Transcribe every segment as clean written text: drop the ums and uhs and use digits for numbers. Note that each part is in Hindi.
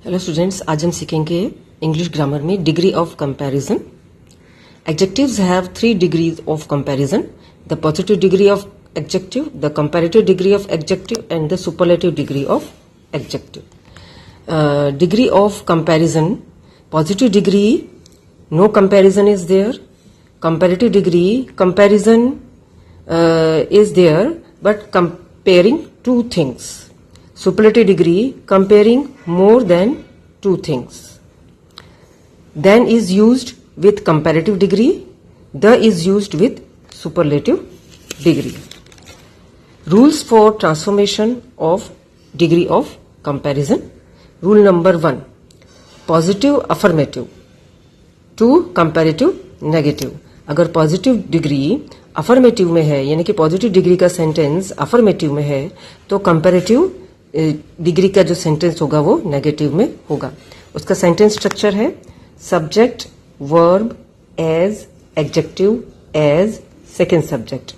हेलो स्टूडेंट्स, आज हम सीखेंगे इंग्लिश ग्रामर में degree of comparison. Adjectives have 3 degrees of comparison: the positive degree of adjective, the comparative degree of adjective and the superlative degree of adjective. Degree of comparison: positive degree, no comparison is there. Comparative degree, comparison is there but comparing two things. Superlative degree, comparing more than two things. Then is used with comparative degree. The is used with superlative degree. Rules for transformation of degree of comparison. Rule number 1: positive affirmative to comparative negative. अगर पॉजिटिव डिग्री अफर्मेटिव में है, यानी कि पॉजिटिव डिग्री का सेंटेंस अफर्मेटिव में है, तो कंपैरेटिव डिग्री का जो सेंटेंस होगा वो नेगेटिव में होगा. उसका सेंटेंस स्ट्रक्चर है subject, verb, as, adjective, as, second subject.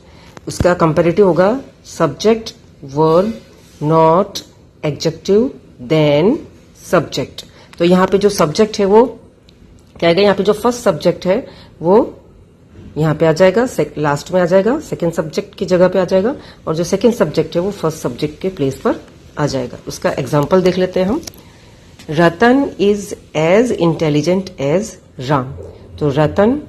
उसका कंपैरेटिव होगा subject, verb, not, adjective, then subject. तो यहाँ पे जो सब्जेक्ट है वो क्या आएगा? यहाँ पे जो फर्स्ट सब्जेक्ट है वो यहाँ पे आ जाएगा, लास्ट में आ जाएगा, सेकेंड सब्जेक्ट की जगह पे आ जाएगा, और जो सेकेंड सब्जेक्ट है वो फर्स्ट सब्जेक्ट के प्लेस पर आ जाएगा. उसका एग्जाम्पल देख लेते हैं हम. Ratan is as intelligent as Ram. तो Ratan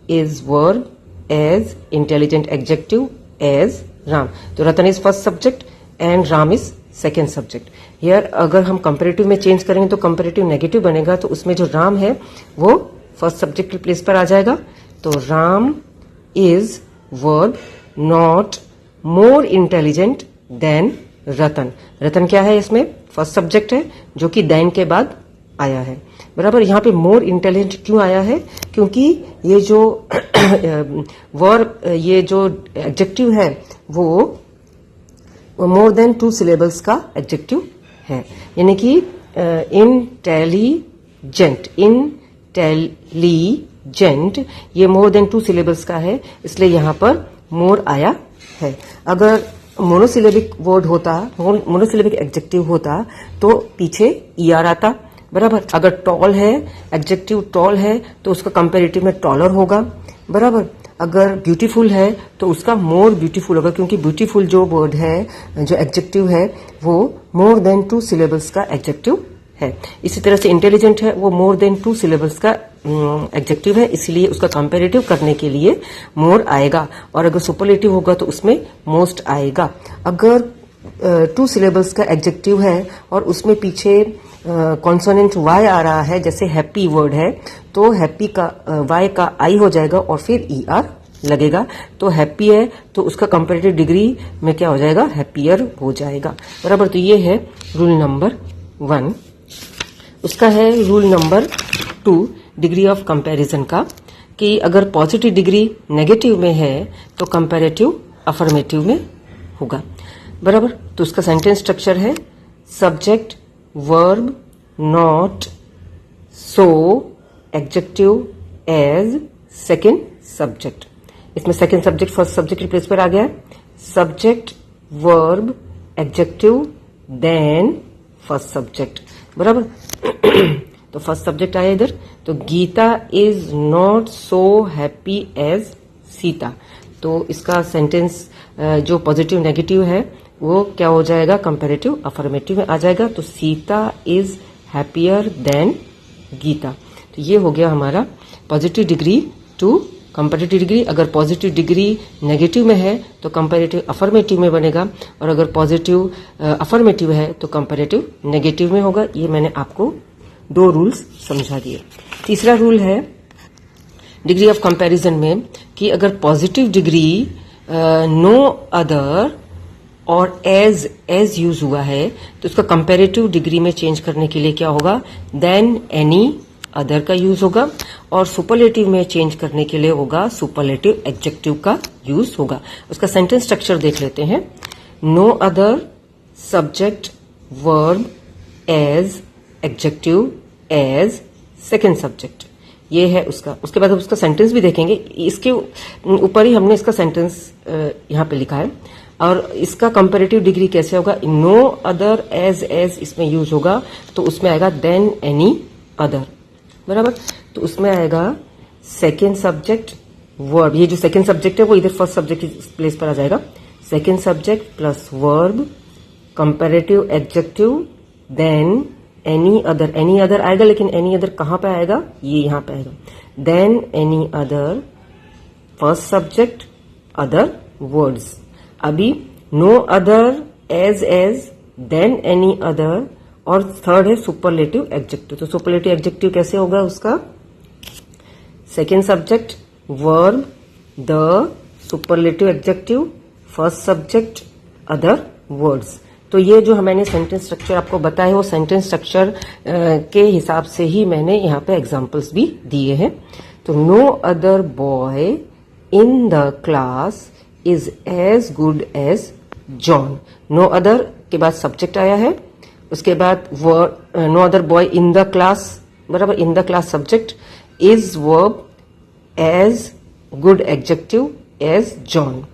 is verb, as intelligent adjective, as Ram. तो Ratan is first subject and Ram is second subject. Here अगर हम कंपैरेटिव में चेंज करेंगे तो कंपैरेटिव नेगेटिव बनेगा, तो उसमें जो राम है वो फर्स्ट सब्जेक्ट के प्लेस पर आ जाएगा. तो Ram is verb, not more intelligent than Ratan. Ratan क्या है? इसमें फर्स्ट सब्जेक्ट है जो कि देन के बाद आया है. बराबर. यहाँ पे मोर इंटेलिजेंट क्यों आया है? क्योंकि ये जो वर्ब, ये जो एडजेक्टिव है वो मोर देन 2 सिलेबल्स का एडजेक्टिव है, यानी कि इंटेलिजेंट, ये मोर देन 2 सिलेबल्स का है, इसलिए यहाँ पर मोर आया है. अगर मोनोसिलेबिक वर्ड होता, मोनोसिलेबिक एडजेक्टिव होता तो पीछे ईआर आता. बराबर. अगर टॉल है, एडजेक्टिव टॉल है, तो उसका कंपैरेटिव में टॉलर होगा. बराबर. अगर ब्यूटीफुल है तो उसका मोर ब्यूटीफुल होगा, क्योंकि ब्यूटीफुल जो वर्ड है, जो एडजेक्टिव है, वो मोर देन 2 सिलेबल्स का एडजेक्टिव है. इसी तरह से इंटेलिजेंट है, वो मोर देन 2 सिलेबल्स का एडजेक्टिव है, इसलिए उसका कंपैरेटिव करने के लिए मोर आएगा. और अगर सुपरलेटिव होगा तो उसमें मोस्ट आएगा. अगर 2 सिलेबल्स का एडजेक्टिव है और उसमें पीछे कॉन्सोनेंट वाई आ रहा है, जैसे हैप्पी वर्ड है, तो हैप्पी का वाई का आई हो जाएगा और फिर ईआर लगेगा. तो हैप्पी है तो उसका कंपैरेटिव डिग्री में क्या हो जाएगा? हैप्पियर हो जाएगा. बराबर. तो ये है रूल नंबर 1. उसका है rule number 2 degree of comparison का, कि अगर पॉजिटिव डिग्री नेगेटिव में है तो कंपैरेटिव अफर्मेटिव में होगा. बराबर. तो उसका सेंटेंस स्ट्रक्चर है subject, verb, not, so, adjective, as, second subject. इसमें सेकेंड सब्जेक्ट फर्स्ट सब्जेक्ट के प्लेस पर आ गया है. Subject, verb, adjective, then first subject. बराबर. तो फर्स्ट सब्जेक्ट आया इधर. तो Gita is not so happy as Sita. तो इसका सेंटेंस जो पॉजिटिव नेगेटिव है वो क्या हो जाएगा? कंपैरेटिव अफर्मेटिव में आ जाएगा. तो Sita is happier than Gita. तो ये हो गया हमारा positive degree to comparative degree. अगर पॉजिटिव डिग्री नेगेटिव में है तो कंपैरेटिव अफर्मेटिव में बनेगा, और अगर पॉजिटिव अफर्मेटिव है तो कंपैरेटिव नेगेटिव में होगा. ये मैंने आपको 2 रूल्स समझा दिए. तीसरा रूल है डिग्री ऑफ कंपैरिजन में, कि अगर पॉजिटिव डिग्री नो अदर और एज यूज हुआ है तो उसका कंपैरेटिव डिग्री में चेंज करने के लिए क्या होगा? देन एनी अदर का यूज होगा, और सुपरलेटिव में चेंज करने के लिए होगा सुपरलेटिव एडजेक्टिव का यूज होगा. उसका सेंटेंस स्ट्रक्चर देख लेते हैं. No other, subject, verb, as, adjective, as, second subject. ये है उसका. उसके बाद उसका सेंटेंस भी देखेंगे. इसके ऊपर ही हमने इसका सेंटेंस यहाँ पे लिखा है. और इसका कंपैरेटिव डिग्री कैसे होगा, नो अदर एज इसमें यूज होगा तो उसमें आएगा देन एनी अदर, बराबर। तो उसमें आएगा सेकेंड सब्जेक्ट वर्ब, ये जो सेकेंड सब्जेक्ट है वो इधर फर्स्ट सब्जेक्ट की प्लेस पर आ जाएगा, second subject plus verb, comparative adjective, then any other आएगा, लेकिन एनी अदर कहां पे आएगा, ये यहां पे आएगा, than any other, first subject, other words. अभी no other as than any other, और थर्ड है सुपरलेटिव एडजेक्टिव। तो सुपरलेटिव एडजेक्टिव कैसे होगा उसका, second subject verb, the superlative adjective, first subject, other words. तो ये जो मैंने सेंटेंस स्ट्रक्चर आपको बताया वो सेंटेंस स्ट्रक्चर के हिसाब से ही मैंने यहाँ पे एग्जांपल्स भी दिए हैं। तो no other boy in the class is as good as John. No other के बाद सब्जेक्ट आया है, उसके बाद no other boy in the class, बराबर, in the class subject, is verb, as good adjective, as John,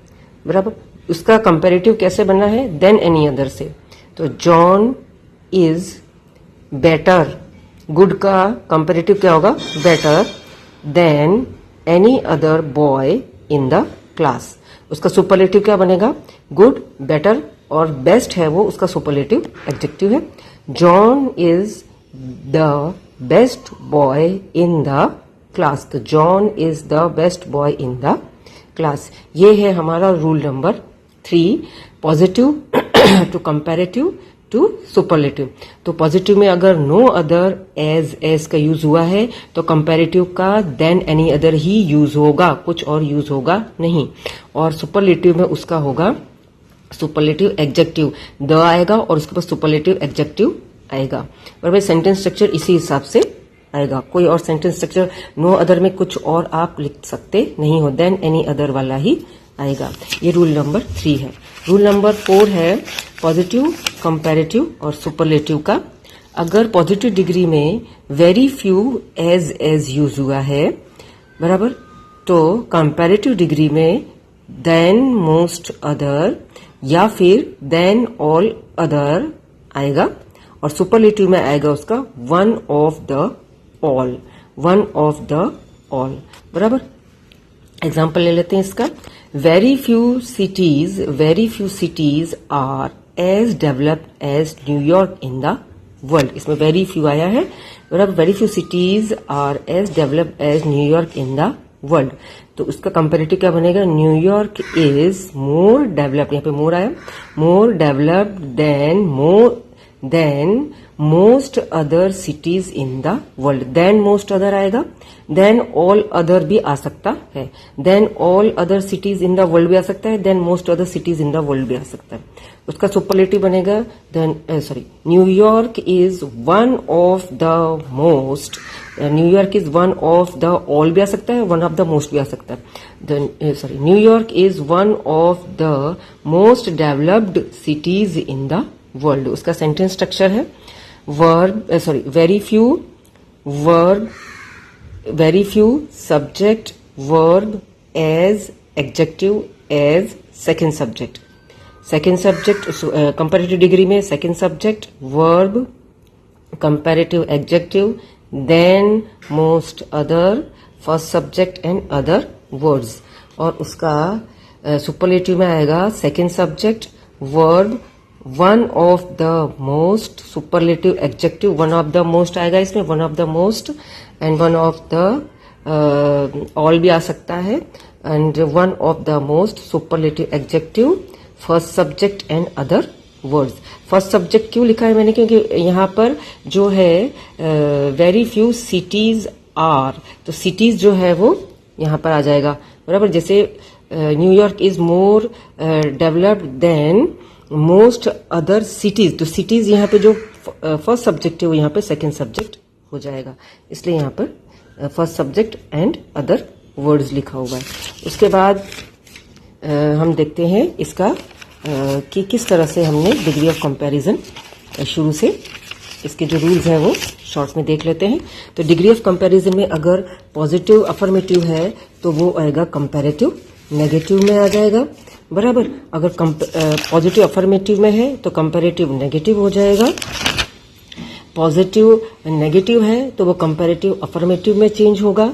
बराबर। उसका कंपैरेटिव कैसे बनना है, देन एनी अदर से। तो जॉन इज बेटर, गुड का कंपैरेटिव क्या होगा, better, than any other boy in the class. उसका सुपरलेटिव क्या बनेगा, गुड, बेटर, और बेस्ट है वो उसका सुपरलेटिव एडजेक्टिव है। John is the best boy in the class. तो John is the best boy in the class. ये है हमारा rule number 3, positive to comparative to superlative. तो पॉजिटिव में अगर नो अदर एज का यूज हुआ है तो कंपैरेटिव का देन एनी अदर ही यूज होगा, कुछ और यूज होगा नहीं। और सुपरलेटिव में उसका होगा सुपरलेटिव एडजेक्टिव, द आएगा और उसके बाद सुपरलेटिव एडजेक्टिव आएगा, और सेंटेंस स्ट्रक्चर इसी हिसाब से आएगा। कोई और सेंटेंस स्ट्रक्चर नो अदर में कुछ और आप लिख सकते नहीं हो, देन एनी अदर वाला ही आएगा। ये रूल नंबर 3 है। रूल नंबर 4 है पॉजिटिव, कंपैरेटिव और सुपरलेटिव का। अगर पॉजिटिव डिग्री में वेरी फ्यू एज यूज हुआ है, बराबर, तो कंपैरेटिव डिग्री में देन मोस्ट अदर या फिर देन ऑल अदर आएगा, और सुपरलेटिव में आएगा उसका one of the all, one of the all, बराबर। एग्जाम्पल ले लेते हैं इसका। Very few cities are as developed as New York in the world. इसमें वेरी फ्यू आया है, बराबर। Very few cities are as developed as New York in the world. तो उसका कंपैरेटिव क्या बनेगा, न्यूयॉर्क इज मोर डेवलप्ड, यहाँ पे मोर आया, more developed than most other cities in the world. Than most other आएगा, देन ऑल अदर भी आ सकता है, than all other cities in the world भी आ सकता है, than most other cities in the world भी आ सकता है। उसका सुपरलेटिव बनेगा New York is one of the most, New York is one of the all भी आ सकता है, वन ऑफ द मोस्ट भी आ सकता है। New York is one of the most developed cities in the world. उसका सेंटेंस स्ट्रक्चर है very few subject verb as adjective as second subject comparative degree में second subject verb comparative adjective than most other first subject and other words. और उसका सुपरलेटिव में आएगा second subject verb one of the most, superlative adjective one of the most आएगा इसमें, one of the most, and one of the all भी आ सकता है, and one of the most superlative adjective first subject and other words. First subject क्यों लिखा है मैंने, क्योंकि यहाँ पर जो है वेरी फ्यू सिटीज आर, तो सिटीज जो है वो यहाँ पर आ जाएगा, बराबर। जैसे New York is more developed than most other cities, तो सिटीज यहाँ पे जो फर्स्ट सब्जेक्ट है वो यहाँ पे सेकेंड सब्जेक्ट हो जाएगा, इसलिए यहाँ पर first subject and other words लिखा हुआ है। उसके बाद हम देखते हैं इसका कि किस तरह से हमने डिग्री ऑफ कंपैरिजन शुरू से इसके जो रूल्स हैं वो शॉर्ट्स में देख लेते हैं। तो डिग्री ऑफ कंपैरिजन में अगर पॉजिटिव अफर्मेटिव है तो वो आएगा कंपैरेटिव, नेगेटिव में आ जाएगा बराबर। अगर पॉजिटिव अफर्मेटिव में है तो कंपैरेटिव नेगेटिव हो जाएगा, पॉजिटिव नेगेटिव है तो वो कंपैरेटिव अफर्मेटिव में चेंज होगा,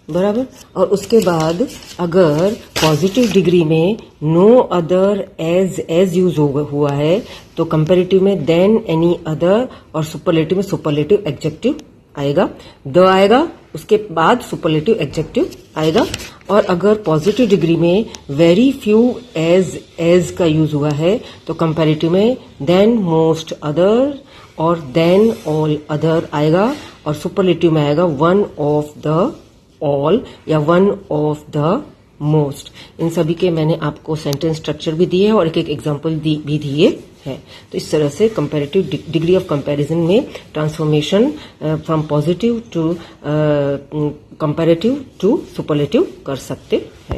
बराबर। और उसके बाद अगर पॉजिटिव डिग्री में नो अदर एज यूज हुआ है तो कंपैरेटिव में देन एनी अदर, और सुपरलेटिव में सुपरलेटिव एडजेक्टिव आएगा, द आएगा, उसके बाद सुपरलेटिव एडजेक्टिव आएगा। और अगर पॉजिटिव डिग्री में वेरी फ्यू एज का यूज हुआ है तो कंपैरेटिव में देन मोस्ट अदर और देन ऑल अदर आएगा, और सुपरलेटिव में आएगा वन ऑफ द ऑल या वन ऑफ द मोस्ट। इन सभी के मैंने आपको सेंटेंस स्ट्रक्चर भी दिए है और एक एक एग्जाम्पल भी दिए है। तो इस तरह से कंपैरेटिव डिग्री ऑफ कंपैरिजन में transformation from positive to comparative to superlative कर सकते हैं।